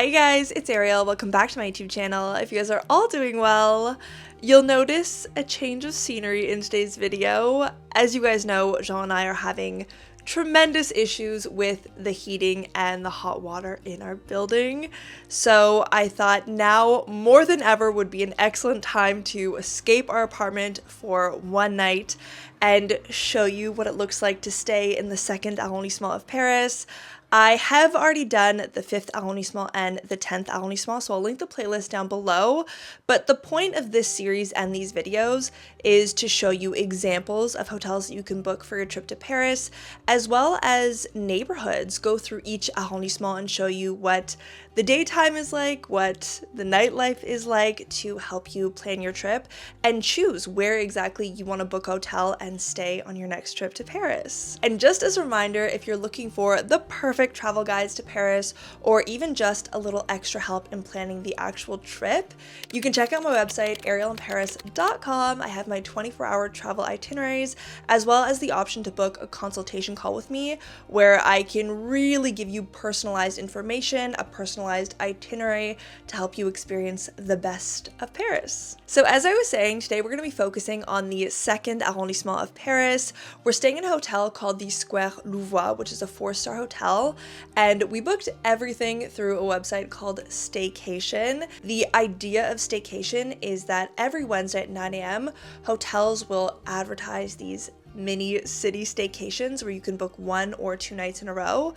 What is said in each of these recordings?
Hi guys, it's Arielle. Welcome back to my YouTube channel. If you guys are all doing well, you'll notice a change of scenery in today's video. As you guys know, Jean and I are having tremendous issues with the heating and the hot water in our building. So I thought now more than ever would be an excellent time to escape our apartment for one night and show you what it looks like to stay in the second arrondissement of Paris. I have already done the 5th arrondissement and the 10th arrondissement, so I'll link the playlist down below. But the point of this series and these videos is to show you examples of hotels that you can book for your trip to Paris, as well as neighborhoods. Go through each arrondissement and show you what the daytime is like, what the nightlife is like, to help you plan your trip and choose where exactly you want to book a hotel and stay on your next trip to Paris. And just as a reminder, if you're looking for the perfect travel guides to Paris, or even just a little extra help in planning the actual trip, you can check out my website, arielleinparis.com. I have my 24-hour travel itineraries, as well as the option to book a consultation call with me, where I can really give you personalized information, a personalized itinerary to help you experience the best of Paris. So as I was saying, today we're going to be focusing on the 2nd arrondissement of Paris. We're staying in a hotel called the Square Louvois, which is a 4-star hotel, and we booked everything through a website called Staycation. The idea of Staycation is that every Wednesday at 9 a.m., hotels will advertise these mini city staycations where you can book 1 or 2 nights in a row,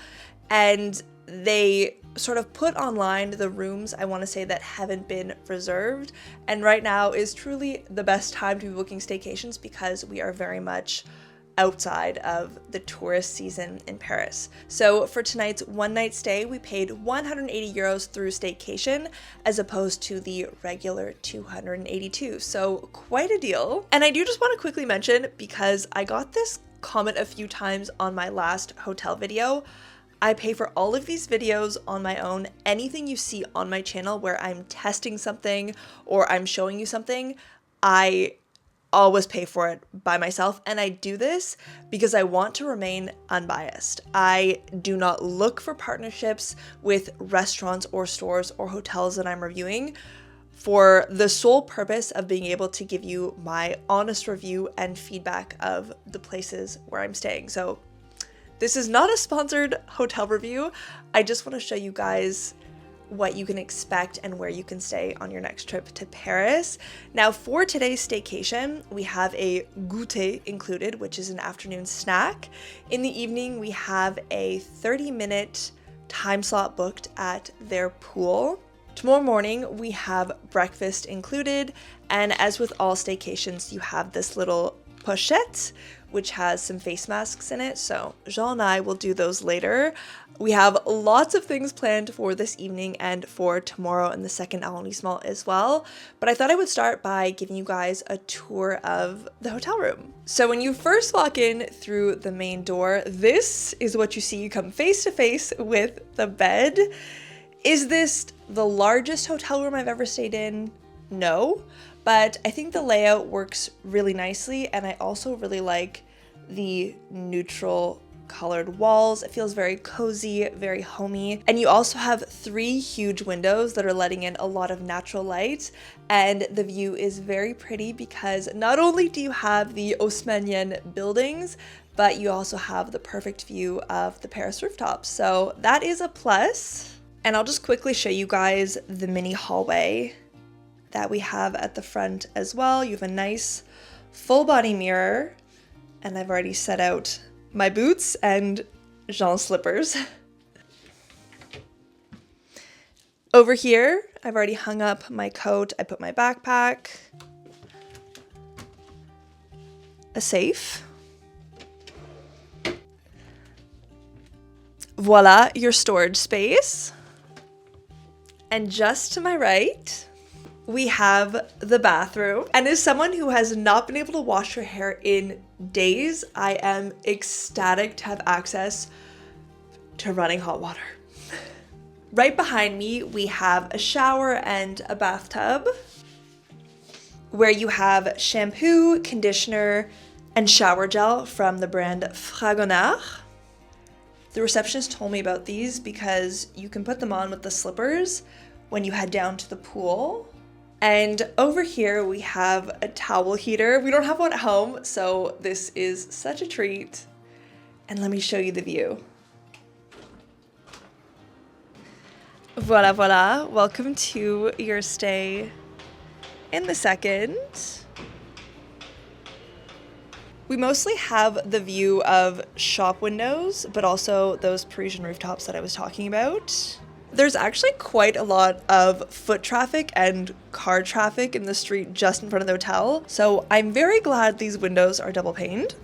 and they sort of put online the rooms, I want to say, that haven't been reserved. And right now is truly the best time to be booking staycations because we are very much outside of the tourist season in Paris. So for tonight's one night stay, we paid 180 euros through Staycation as opposed to the regular 282. So quite a deal. And I do just want to quickly mention, because I got this comment a few times on my last hotel video, I pay for all of these videos on my own. Anything you see on my channel where I'm testing something or I'm showing you something, I always pay for it by myself. And I do this because I want to remain unbiased. I do not look for partnerships with restaurants or stores or hotels that I'm reviewing for the sole purpose of being able to give you my honest review and feedback of the places where I'm staying. So this is not a sponsored hotel review. I just want to show you guys what you can expect and where you can stay on your next trip to Paris. Now, for today's staycation, we have a goûter included, which is an afternoon snack. In the evening, we have a 30-minute time slot booked at their pool. Tomorrow morning, we have breakfast included, and as with all staycations, you have this little pochette, which has some face masks in it, so Jean and I will do those later. We have lots of things planned for this evening and for tomorrow in the 2nd arrondissement as well, but I thought I would start by giving you guys a tour of the hotel room. So when you first walk in through the main door, this is what you see. You come face to face with the bed. Is this the largest hotel room I've ever stayed in? No. But I think the layout works really nicely, and I also really like the neutral colored walls. It feels very cozy, very homey. And you also have 3 huge windows that are letting in a lot of natural light, and the view is very pretty because not only do you have the Haussmannienne buildings, but you also have the perfect view of the Paris rooftops. So that is a plus. And I'll just quickly show you guys the mini hallway that we have at the front as well. You have a nice full body mirror, and I've already set out my boots and Jean's slippers. Over here, I've already hung up my coat. I put my backpack, a safe. Voila, your storage space. And just to my right, we have the bathroom. And as someone who has not been able to wash her hair in days, I am ecstatic to have access to running hot water. Right behind me, we have a shower and a bathtub where you have shampoo, conditioner, and shower gel from the brand Fragonard. The receptionist told me about these because you can put them on with the slippers when you head down to the pool. And over here we have a towel heater. We don't have one at home, so this is such a treat. And let me show you the view. Voila, voila. Welcome to your stay in the second. We mostly have the view of shop windows, but also those Parisian rooftops that I was talking about. There's actually quite a lot of foot traffic and car traffic in the street just in front of the hotel, so I'm very glad these windows are double paned.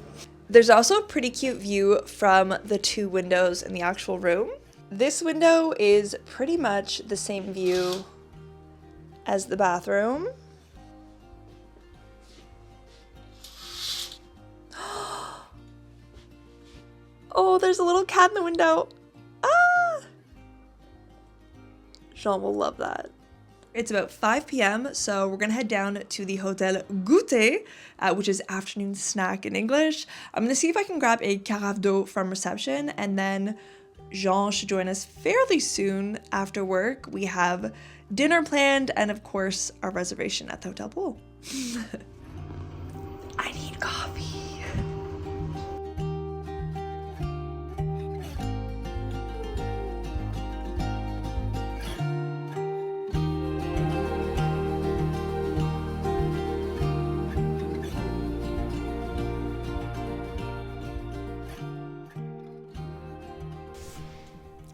There's also a pretty cute view from the 2 windows in the actual room. This window is pretty much the same view as the bathroom. Oh, there's a little cat in the window. Ah! Jean will love that. It's about 5 p.m, so we're gonna head down to the Hotel Goûter, which is afternoon snack in English. I'm gonna see if I can grab a carafe d'eau from reception, and then Jean should join us fairly soon after work. We have dinner planned and, of course, our reservation at the hotel pool. I need coffee.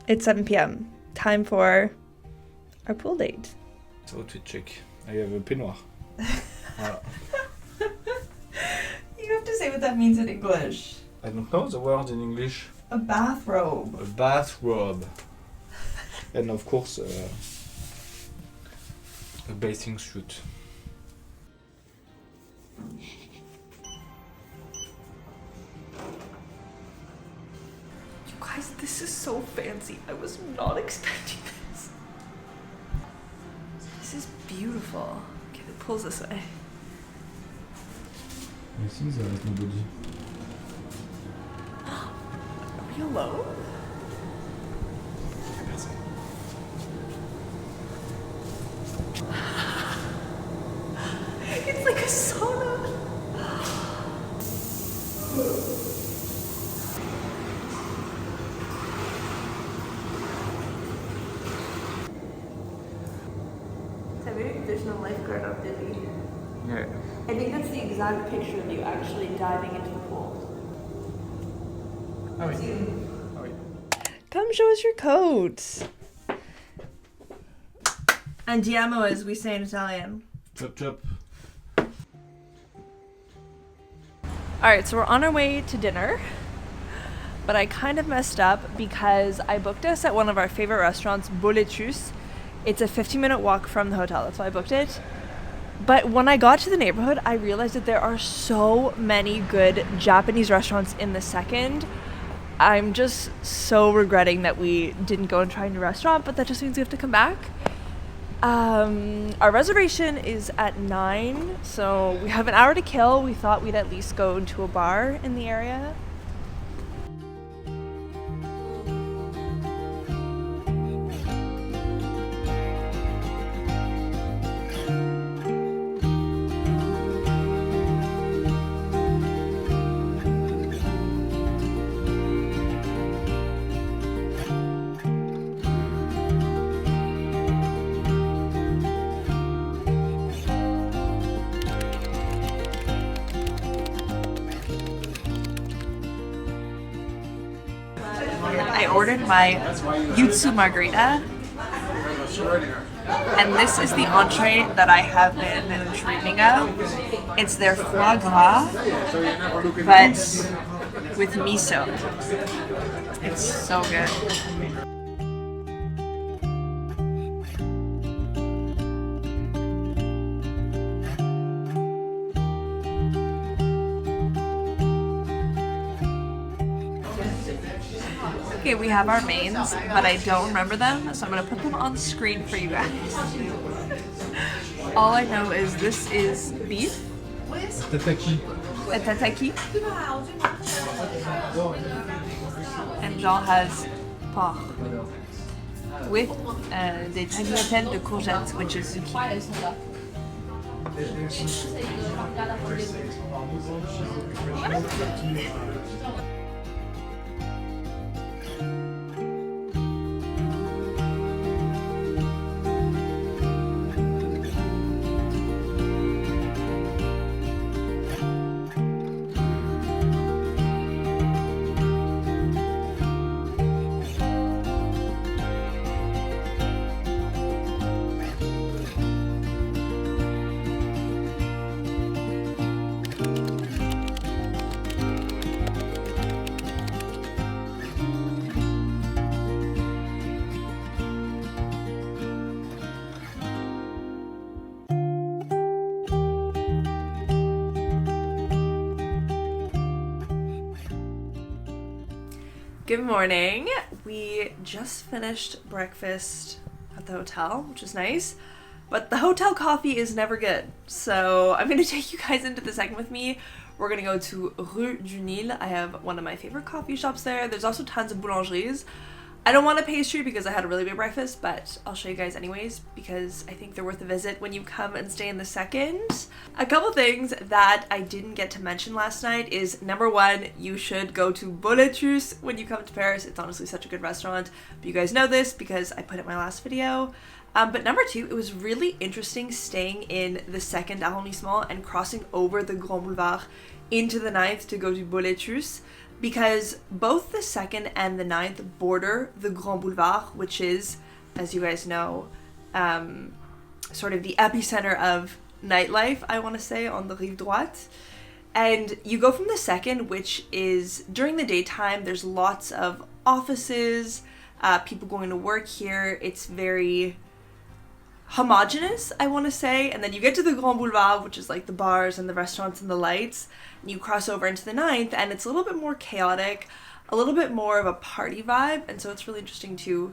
It's 7 p.m. Time for our pool date. Outfit check. I have a peignoir. Voilà. You have to say what that means in English. I don't know the word in English. A bathrobe. A bathrobe. And of course, a bathing suit. Guys, this is so fancy. I was not expecting this. This is beautiful. Okay, it pulls this way. I think there is nobody. Are we alone? It's like a sauna. There's no lifeguard up, did we? Yeah. I think that's the exact picture of you actually diving into the pool. Ah oui. Ah oui. Come show us your coat. Andiamo, as we say in Italian. Chop chop. Alright, so we're on our way to dinner, but I kind of messed up because I booked us at one of our favorite restaurants, Boletus. It's a 15-minute walk from the hotel, that's why I booked it. But when I got to the neighborhood, I realized that there are so many good Japanese restaurants in the second. I'm just so regretting that we didn't go and try a new restaurant, but that just means we have to come back. Our reservation is at 9, so we have an hour to kill. We thought we'd at least go to a bar in the area. I ordered my Jutsu margarita, and this is the entree that I have been dreaming of. It's their foie gras, but with miso. It's so good. Okay, we have our mains, but I don't remember them, so I'm gonna put them on the screen for you guys. All I know is this is beef. Tataki. A tataki. and Jean has porc with des tagliatelles de courgettes, which is zucchini. Good morning. We just finished breakfast at the hotel, which is nice, but the hotel coffee is never good. So I'm going to take you guys into the second with me. We're going to go to Rue du Nil. I have one of my favorite coffee shops there. There's also tons of boulangeries. I don't want a pastry because I had a really big breakfast, but I'll show you guys anyways because I think they're worth a visit when you come and stay in the second. A couple things that I didn't get to mention last night is, number one, you should go to Boletus when you come to Paris. It's honestly such a good restaurant, but you guys know this because I put it in my last video. But number two, it was really interesting staying in the second arrondissement and crossing over the Grand Boulevard into the 9th to go to Boletus, because both the 2nd and the 9th border the Grand Boulevard, which is, as you guys know, sort of the epicenter of nightlife, I want to say, on the Rive Droite. And you go from the 2nd, which is during the daytime, there's lots of offices, people going to work here. It's very homogenous, I want to say. And then you get to the Grand Boulevard, which is like the bars and the restaurants and the lights, and you cross over into the 9th, and it's a little bit more chaotic, a little bit more of a party vibe. And so it's really interesting to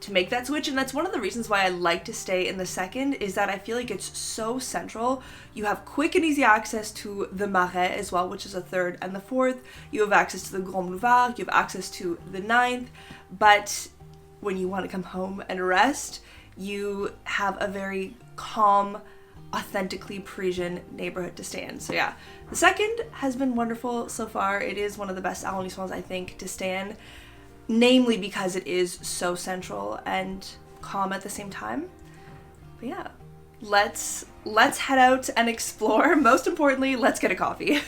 make that switch. And that's one of the reasons why I like to stay in the 2nd, is that I feel like it's so central. You have quick and easy access to the Marais as well, which is the 3rd and the 4th. You have access to the Grand Boulevard, you have access to the 9th, but when you want to come home and rest, you have a very calm, authentically Parisian neighborhood to stay in. So yeah, the 2nd has been wonderful so far. It is one of the best arrondissements, I think, to stay in, namely because it is so central and calm at the same time. But yeah, let's head out and explore. Most importantly, let's get a coffee.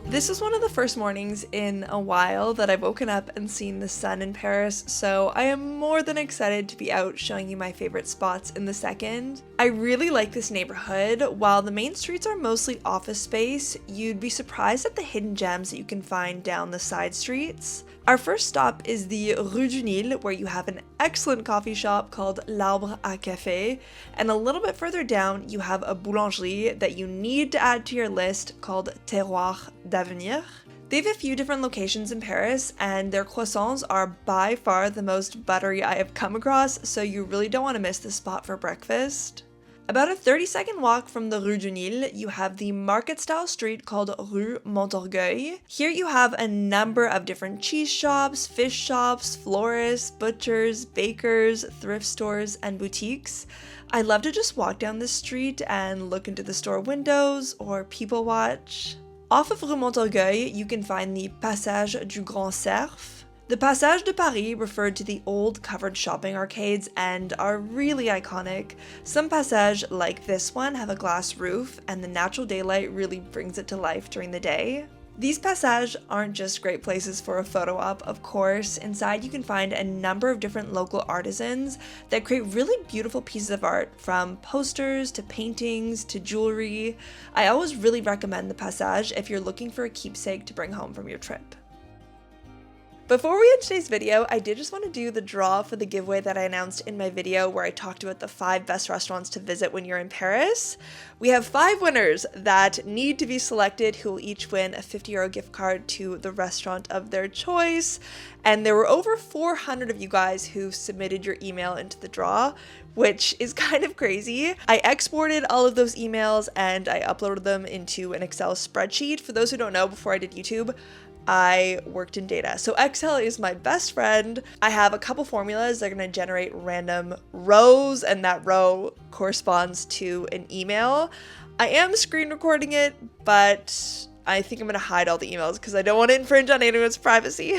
This is one of the first mornings in a while that I've woken up and seen the sun in Paris, so I am more than excited to be out showing you my favorite spots in the 2nd. I really like this neighborhood. While the main streets are mostly office space, you'd be surprised at the hidden gems that you can find down the side streets. Our first stop is the Rue du Nil, where you have an excellent coffee shop called L'Arbre à Café, and a little bit further down you have a boulangerie that you need to add to your list called Terroir d'Avenir. They have a few different locations in Paris, and their croissants are by far the most buttery I have come across, so you really don't want to miss this spot for breakfast. About a 30-second walk from the Rue du Nil, you have the market-style street called Rue Montorgueil. Here you have a number of different cheese shops, fish shops, florists, butchers, bakers, thrift stores, and boutiques. I love to just walk down this street and look into the store windows or people watch. Off of Rue Montorgueil, you can find the Passage du Grand Cerf. The Passage de Paris referred to the old covered shopping arcades and are really iconic. Some passages, like this one, have a glass roof, and the natural daylight really brings it to life during the day. These passages aren't just great places for a photo op, of course. Inside you can find a number of different local artisans that create really beautiful pieces of art, from posters to paintings to jewelry. I always really recommend the Passage if you're looking for a keepsake to bring home from your trip. Before we end today's video, I did just want to do the draw for the giveaway that I announced in my video where I talked about the 5 best restaurants to visit when you're in Paris. We have 5 winners that need to be selected who will each win a €50 gift card to the restaurant of their choice. And there were over 400 of you guys who submitted your email into the draw, which is kind of crazy. I exported all of those emails and I uploaded them into an Excel spreadsheet. For those who don't know, before I did YouTube, I worked in data. So Excel is my best friend. I have a couple formulas that are gonna generate random rows, and that row corresponds to an email. I am screen recording it, but I think I'm gonna hide all the emails because I don't want to infringe on anyone's privacy.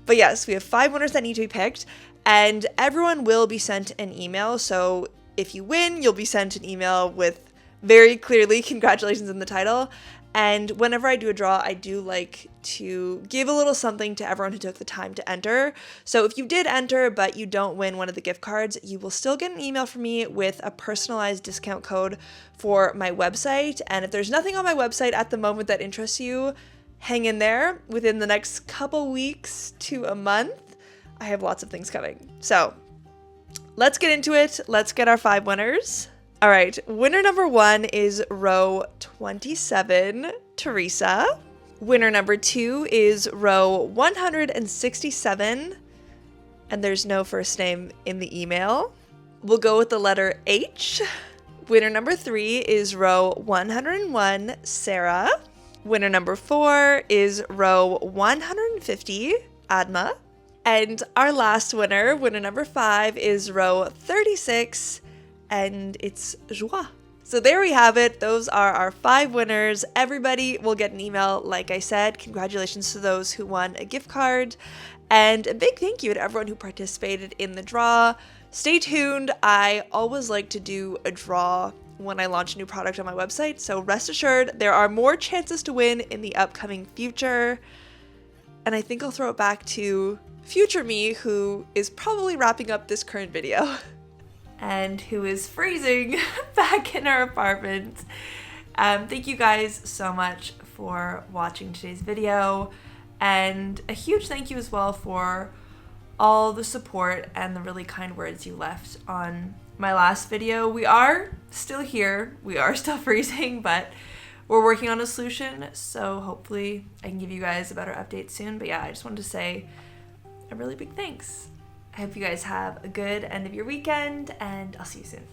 But yes, we have 5 winners that need to be picked, and everyone will be sent an email. So if you win, you'll be sent an email with very clearly congratulations in the title. And whenever I do a draw, I do like to give a little something to everyone who took the time to enter. So if you did enter, but you don't win one of the gift cards, you will still get an email from me with a personalized discount code for my website. And if there's nothing on my website at the moment that interests you, hang in there. Within the next couple weeks to a month, I have lots of things coming. So let's get into it. Let's get our 5 winners. All right, winner number 1 is row 27, Teresa. Winner number 2 is row 167, and there's no first name in the email. We'll go with the letter H. Winner number 3 is row 101, Sarah. Winner number 4 is row 150, Adma. And our last winner, winner number 5, is row 36, and it's Joie. So there we have it. Those are our 5 winners. Everybody will get an email, like I said. Congratulations to those who won a gift card. And a big thank you to everyone who participated in the draw. Stay tuned. I always like to do a draw when I launch a new product on my website. So rest assured, there are more chances to win in the upcoming future. And I think I'll throw it back to future me, who is probably wrapping up this current video. And who is freezing back in our apartment. Thank you guys so much for watching today's video, and a huge thank you as well for all the support and the really kind words you left on my last video. We are still here, we are still freezing, but we're working on a solution, so hopefully I can give you guys a better update soon. But yeah, I just wanted to say a really big thanks. I hope you guys have a good end of your weekend, and I'll see you soon.